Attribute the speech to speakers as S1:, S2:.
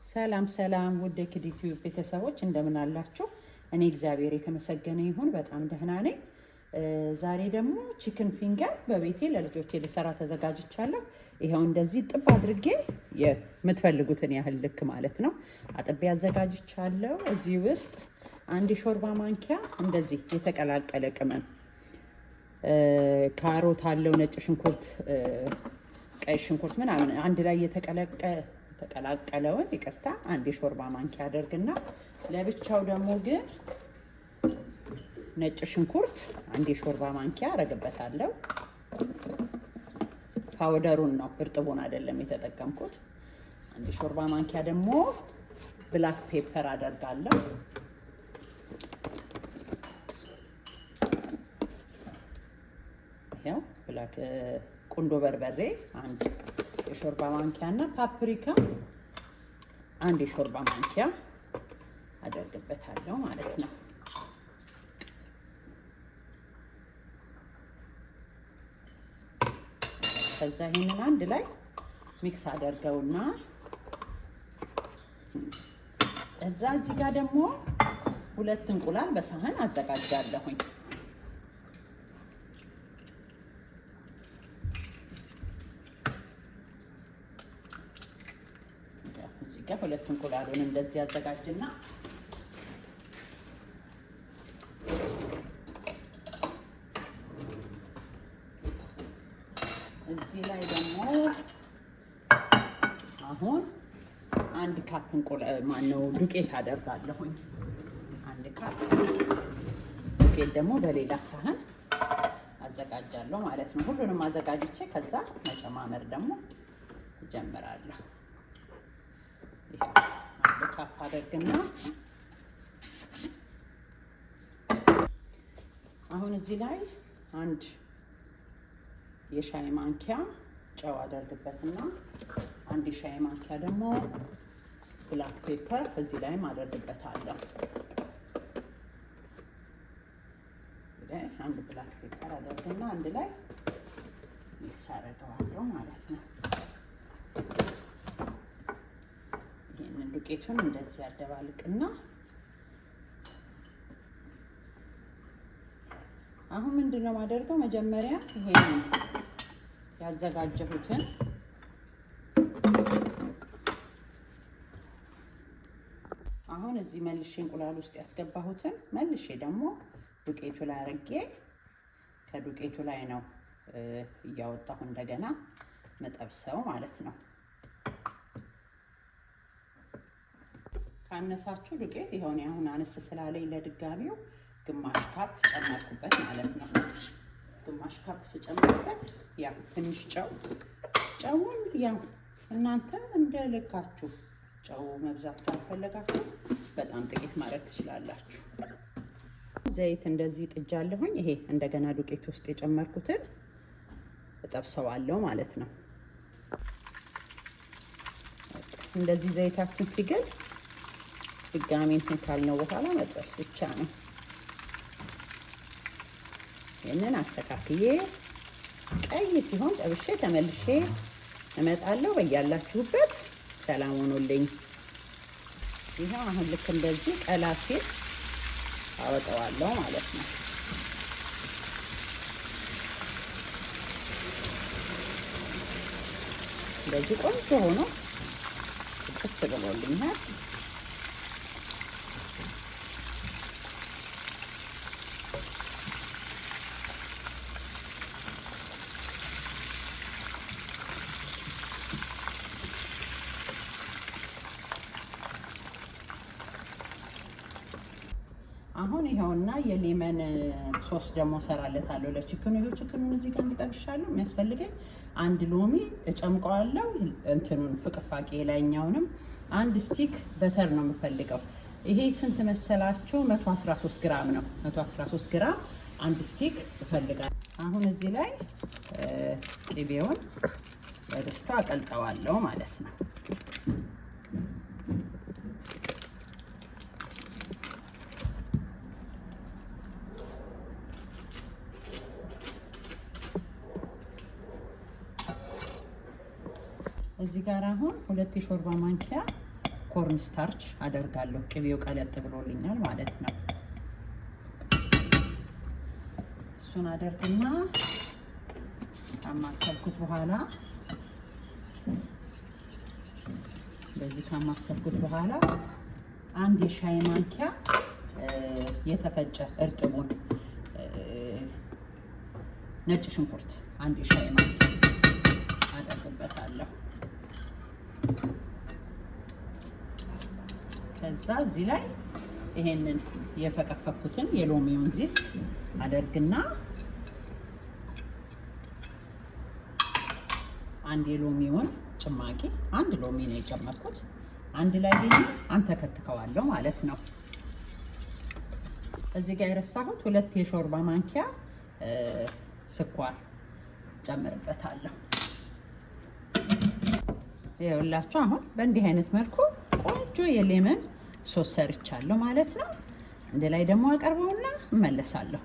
S1: ሰላም ሰላም ውድ የኪድ ዩቲዩብ ቤተሰቦች እንደምን አላችሁ? እኔ እግዚአብሔር የተመሰገነ ይሁን በጣም ደህና ነኝ። ዛሬ ደግሞ ቺክን ፊንገር በቤቴ ለልጆቼ ልሰራ ተዘጋጅቻለሁ። ይሄው እንደዚህ ጥብ አድርጌ የምትፈልጉትን ያህል ልክ ማለት ነው አጥቤ አዘጋጅቻለሁ። እዚህ ውስጥ አንድ ሾርባ ማንኪያ እንደዚህ የተቀላቀለ ቅመም፣ ካሮት አለው፣ ነጭ ሽንኩርት፣ ቀይ ሽንኩርት ምናምን አንድ ላይ የተቀላቀለውን ይቅርታ አንድ ሾርባ ማንኪያ አደርግና ለብቻው ደግሞ ግን ነጭ ሽንኩርት አንድ ሾርባ ማንኪያ አረግበታለሁ። ፓውደሩን ነው እርጥቡን አይደለም የተጠቀምኩት። አንድ ሾርባ ማንኪያ ደግሞ ብላክ ፔፐር አደርጋለሁ። ያው ብላክ ቁንዶ በርበሬ አንድ የሾርባ ማንኪያ እና ፓፕሪካ አንድ የሾርባ ማንኪያ አደርግበታለሁ ማለት ነው። ከዛ ይሄንን አንድ ላይ ሚክስ አደርገውና እዛ እዚህ ጋር ደግሞ ሁለት እንቁላል በሳህን አዘጋጃለሁኝ። እዚህ ጋር ሁለት እንቁላሉን እንደዚህ አዘጋጅና እዚህ ላይ ደግሞ አሁን አንድ ካፕ እንቁላል ማነው ዱቄት አደርጋለሁኝ። አንድ ካፕ ዱቄት ደግሞ በሌላ ሳህን አዘጋጃለሁ ማለት ነው። ሁሉንም አዘጋጅቼ ከዛ መጨማመር ደግሞ እጀምራለሁ። አንድ ካፕ አደርግና አሁን እዚህ ላይ አንድ የሻይ ማንኪያ ጨው አደርግበትና አንድ የሻይ ማንኪያ ደግሞ ብላክ ፔፐር እዚህ ላይም አደርግበታለሁ። አንድ ብላክ ፔፐር አደርግና አንድ ላይ ሚክስ አደርገዋለሁ ማለት ነው። ይሄንን ዱቄቱን እንደዚህ አደባልቅና አሁን ምንድነው ማደርገው መጀመሪያ ይሄንን ያዘጋጀሁትን አሁን እዚህ መልሼ እንቁላል ውስጥ ያስገባሁትን መልሼ ደግሞ ዱቄቱ ላይ አድርጌ ከዱቄቱ ላይ ነው እያወጣሁ እንደገና መጠብሰው ማለት ነው። ካነሳችሁ ዱቄት ይሄውን አሁን አነስ ስላለኝ ለድጋሚው ግማሽ ካፕ ጨመርኩበት ማለት ነው። ግማሽ ካፕ ስጨምርበት ያው ትንሽ ጨውን ያው እናንተ እንደልካችሁ ጨው መብዛት ካልፈለጋችሁ በጣም ጥቂት ማድረግ ትችላላችሁ። ዘይት እንደዚህ ጥጃለሁኝ። ይሄ እንደገና ዱቄት ውስጥ የጨመርኩትን እጠብሰዋለሁ ማለት ነው። እንደዚህ ዘይታችን ሲገል ድጋሚ እንትን ካልነው በኋላ መጥበስ ብቻ ነው። ይሄንን አስተካክዬ ቀይ ሲሆን ጠብሼ ተመልሼ እመጣለሁ። በያላችሁበት ሰላም ሆኖልኝ። ይሄው አሁን ልክ እንደዚህ ቀላ ሲል አወጣዋለሁ ማለት ነው። እንደዚህ ቆንጆ ሆኖ ጥስ ብሎልኛል። አሁን ይሄውና የሌመን ሶስ ደግሞ ሰራለታለሁ ለቺክኑ። ይሄው ቺክኑን እዚህ ጋር እንዲጠብሻለሁ። የሚያስፈልገኝ አንድ ሎሚ እጨምቀዋለሁ። እንትኑን ፍቅፋቄ ላይኛውንም አንድ ስቲክ በተር ነው የምፈልገው። ይሄ ስንት መሰላችሁ? 113 ግራም ነው። 113 ግራም አንድ ስቲክ እፈልጋለሁ። አሁን እዚህ ላይ ቅቤውን በደስታ አቀልጠዋለሁ ማለት ነው። እዚህ ጋር አሁን 2 የሾርባ ማንኪያ ኮርን ስታርች አደርጋለሁ። ቅቤው ቀለጥ ብሎልኛል ማለት ነው። እሱን አደርግና ካማሰልኩት በኋላ በዚህ ካማሰልኩት በኋላ አንድ የሻይ ማንኪያ የተፈጨ እርጥቡን ነጭ ሽንኩርት አንድ የሻይ ማንኪያ አደርግበታለሁ። ከዛ እዚህ ላይ ይሄንን የፈቀፈኩትን የሎሚውን ዚስት አደርግና አንድ የሎሚውን ጭማቂ አንድ ሎሚ ነው የጨመርኩት አንድ ላይ አንተከትከዋለሁ ማለት ነው። እዚህ ጋር የረሳሁት 2 የሾርባ ማንኪያ ስኳር ጨምርበታለሁ። ይኸውላችሁ አሁን በእንዲህ አይነት መልኩ ቆንጆ የሌመን ሶስ ሰርቻለሁ ማለት ነው። አንድ ላይ ደግሞ አቀርበውና እመለሳለሁ።